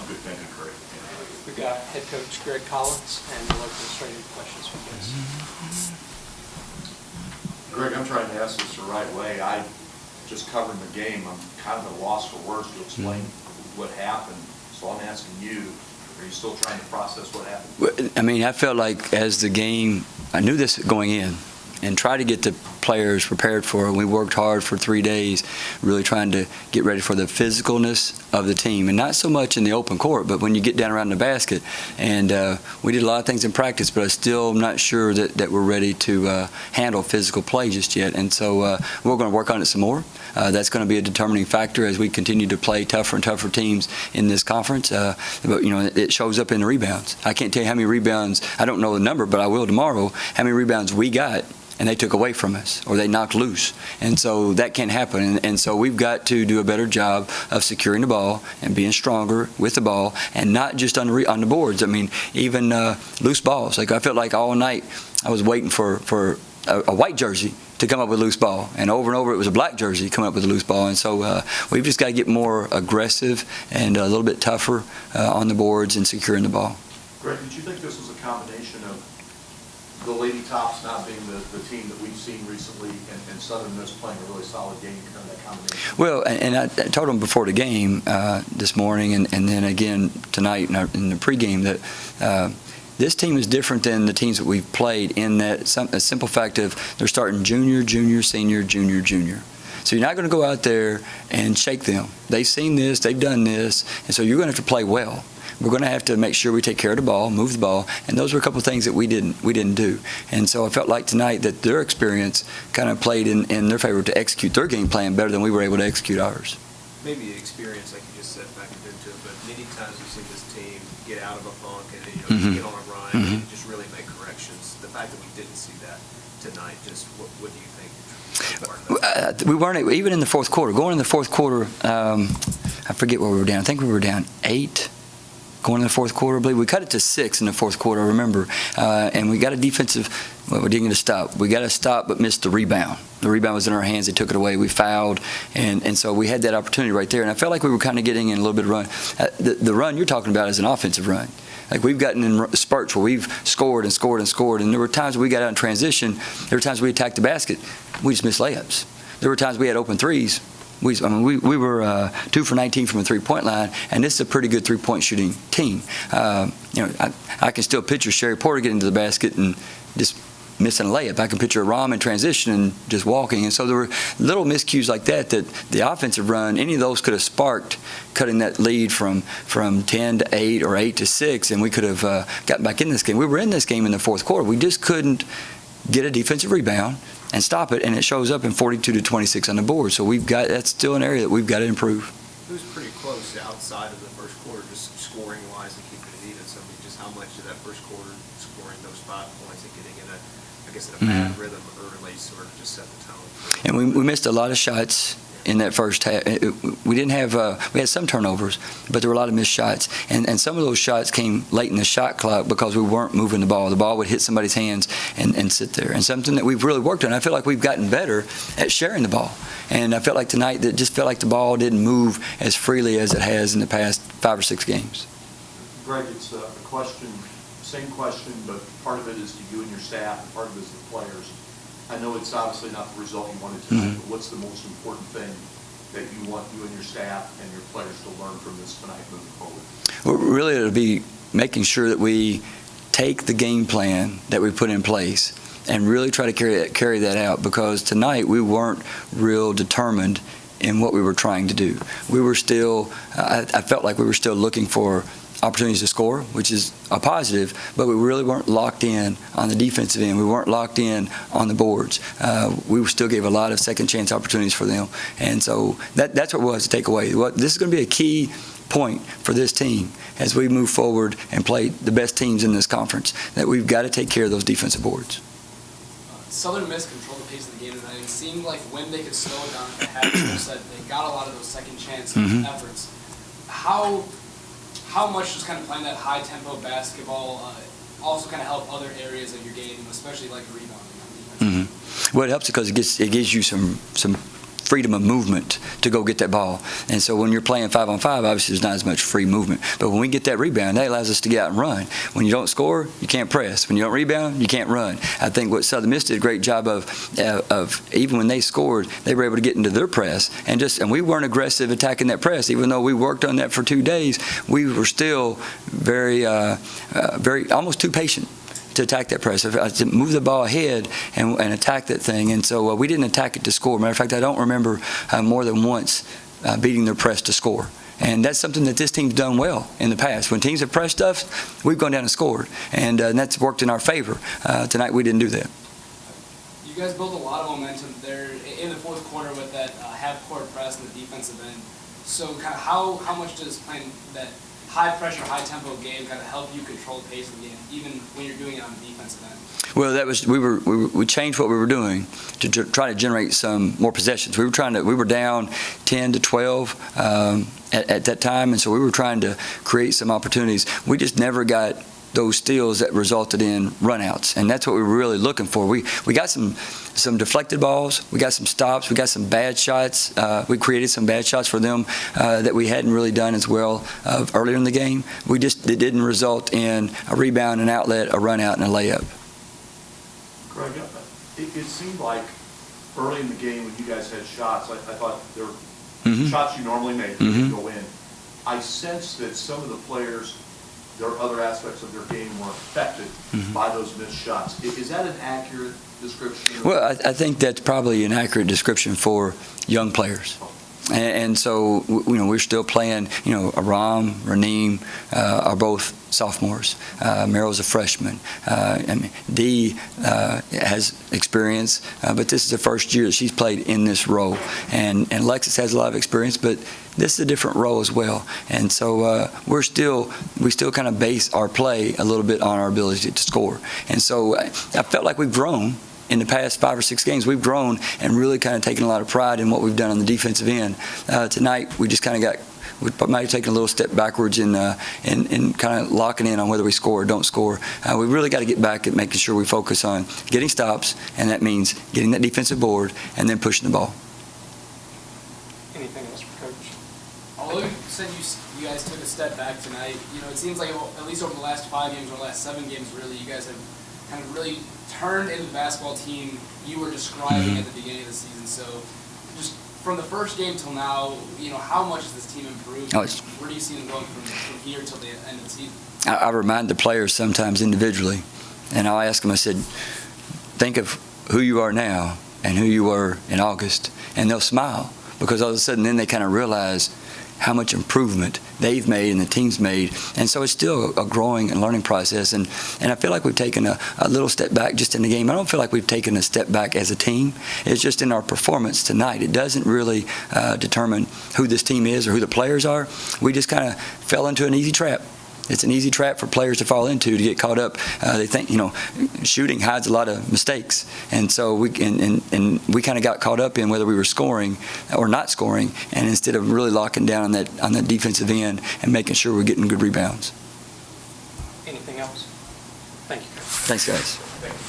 good thing and great. We've got head coach Greg Collins, and we'll look for straight into questions from this. Greg, I'm trying to ask this the right way. I just covered the game. I'm kind of at a loss for words to explain what happened. So I'm asking you, are you still trying to process what happened? Well, I mean, I felt like as the game, I knew this going in and tried to get the players prepared for it. We worked hard for 3 days, really trying to get ready for the physicalness of the team, and not so much in the open court, but when you get down around the basket. And we did a lot of things in practice, but I still am not sure that we're ready to handle physical play just yet. And so we're going to work on it some more. That's going to be a determining factor as we continue to play tougher and tougher teams in this conference. But, you know, it shows up in the rebounds. I can't tell you how many rebounds, I don't know the number, but I will tomorrow, how many rebounds we got and they took away from us or they knocked loose. And so that can't happen. And so we've got to do a better job of securing the ball and being stronger with the ball, and not just on the boards. I mean, even loose balls. Like, I felt like all night I was waiting for a white jersey to come up with a loose ball, and over it was a black jersey coming up with a loose ball. And so we've just got to get more aggressive and a little bit tougher on the boards and securing the ball. Greg, did you think this was a combination of the Lady Tops not being the team that we've seen recently, and Southern Miss playing a really solid game, kind of that combination? Well, and I told them before the game this morning, and then again tonight in the pregame, that this team is different than the teams that we've played in that a simple fact of they're starting junior, senior, junior. So you're not going to go out there and shake them. They've seen this, they've done this, and so you're going to have to play well. We're going to have to make sure we take care of the ball, move the ball, and those were a couple of things that we didn't do. And so I felt like tonight that their experience kind of played in their favor to execute their game plan better than we were able to execute ours. Maybe the experience, like you just said, back into it, but many times we've seen this team get out of a funk and get on a run and just really make corrections. The fact that we didn't see that tonight, just what do you think? We weren't, even in the fourth quarter. Going in the fourth quarter, I forget what we were down. I think we were down 8. Going in the fourth quarter, I believe we cut it to 6 in the fourth quarter, I remember. And we got a defensive, well, we didn't get a stop. We got a stop but missed the rebound. The rebound was in our hands. They took it away. We fouled. And so we had that opportunity right there. And I felt like we were kind of getting in a little bit of run. The run you're talking about is an offensive run. Like, we've gotten in spurts where we've scored and scored and scored. And there were times we got out in transition. There were times we attacked the basket. We just missed layups. There were times we had open threes. We were 2 for 19 from a three-point line, and this is a pretty good three-point shooting team. I can still picture Sherry Porter getting to the basket and just missing a layup. I can picture Rom in transition and just walking. And so there were little miscues like that the offensive run, any of those could have sparked cutting that lead from 10 to 8 or 8 to 6, and we could have gotten back in this game. We were in this game in the fourth quarter. We just couldn't get a defensive rebound and stop it, and it shows up in 42 to 26 on the board. So that's still an area that we've got to improve. It was pretty close outside of the first quarter, just scoring-wise and keeping it even. So, I mean, just how much of that first quarter, scoring those 5 points and getting in a bad rhythm early, sort of just set the tone. And we missed a lot of shots in that first half. We didn't have we had some turnovers, but there were a lot of missed shots, and some of those shots came late in the shot clock because we weren't moving the ball. The ball would hit somebody's hands and sit there, and something that we've really worked on. I feel like we've gotten better at sharing the ball, and I felt like tonight that just felt like the ball didn't move as freely as it has in the past 5 or 6 games. Greg, it's a question, same question, but part of it is to you and your staff, and part of it is the players. I know it's obviously not the result you wanted tonight, but what's the most important thing that you want you and your staff and your players to learn from this tonight moving forward? Well, really, it'll be making sure that we take the game plan that we put in place and really try to carry that out, because tonight we weren't real determined in what we were trying to do. We were still, I felt like we were still looking for opportunities to score, which is a positive, but we really weren't locked in on the defensive end. We weren't locked in on the boards. We still gave a lot of second chance opportunities for them, and so that's what was to take away. This is going to be a key point for this team as we move forward and play the best teams in this conference, that we've got to take care of those defensive boards. Southern Miss controlled the pace of the game tonight. It seemed like when they could slow it down at the half, they got a lot of those second chance efforts. How much does kind of playing that high-tempo basketball also kind of help other areas of your game, especially like rebounding on defense? Well, it helps because it gives you some freedom of movement to go get that ball. And so when you're playing 5-on-5, obviously there's not as much free movement. But when we get that rebound, that allows us to get out and run. When you don't score, you can't press. When you don't rebound, you can't run. I think what Southern Miss did a great job of even when they scored, they were able to get into their press. And we weren't aggressive attacking that press. Even though we worked on that for 2 days, we were still very almost too patient to attack that press, to move the ball ahead and attack that thing. And so we didn't attack it to score. Matter of fact, I don't remember more than once beating their press to score. And that's something that this team's done well in the past. When teams have pressed us, we've gone down and scored. And that's worked in our favor. Tonight we didn't do that. You guys built a lot of momentum there in the fourth quarter with that half-court press and the defensive end. So kind of how much does playing that high-pressure, high-tempo game kind of help you control the pace of the game, even when you're doing it on the defensive end? Well, that was we changed what we were doing to try to generate some more possessions. We were down 10 to 12 at that time, and so we were trying to create some opportunities. We just never got those steals that resulted in runouts, and that's what we were really looking for. We got some deflected balls, we got some stops, we got some bad shots. We created some bad shots for them that we hadn't really done as well earlier in the game. It didn't result in a rebound, an outlet, a run out, and a layup. Greg, it seemed like early in the game when you guys had shots, I thought there were shots you normally make that didn't go in. I sensed that some of the players, there are other aspects of their game were affected by those missed shots. Is that an accurate description? Well, I think that's probably an accurate description for young players. And so, we're still playing, Aram, Raneem are both sophomores. Merrill's a freshman. Dee has experience, but this is the first year that she's played in this role. And Alexis has a lot of experience, but this is a different role as well. And so we still kind of base our play a little bit on our ability to score. And so I felt like we've grown. In the past 5 or 6 games, we've grown and really kind of taken a lot of pride in what we've done on the defensive end. Tonight, we just kind of we might have taken a little step backwards in kind of locking in on whether we score or don't score. We really got to get back at making sure we focus on getting stops, and that means getting that defensive board and then pushing the ball. Anything else for Coach? Although you said you guys took a step back tonight, it seems like at least over the last 5 games or the last 7 games, really, you guys have kind of really turned into the basketball team you were describing at the beginning of the season. So just from the first game till now, how much has this team improved? Where do you see them going from here till the end of the season? I remind the players sometimes individually, and I'll ask them, I said, think of who you are now and who you were in August, and they'll smile because all of a sudden then they kind of realize how much improvement they've made and the team's made. And so it's still a growing and learning process. And I feel like we've taken a little step back just in the game. I don't feel like we've taken a step back as a team. It's just in our performance tonight. It doesn't really determine who this team is or who the players are. We just kind of fell into an easy trap. It's an easy trap for players to fall into, to get caught up. They think, shooting hides a lot of mistakes. And so we kind of got caught up in whether we were scoring or not scoring, and instead of really locking down on that defensive end and making sure we're getting good rebounds. Anything else? Thank you, Coach. Thanks, guys. Thank you.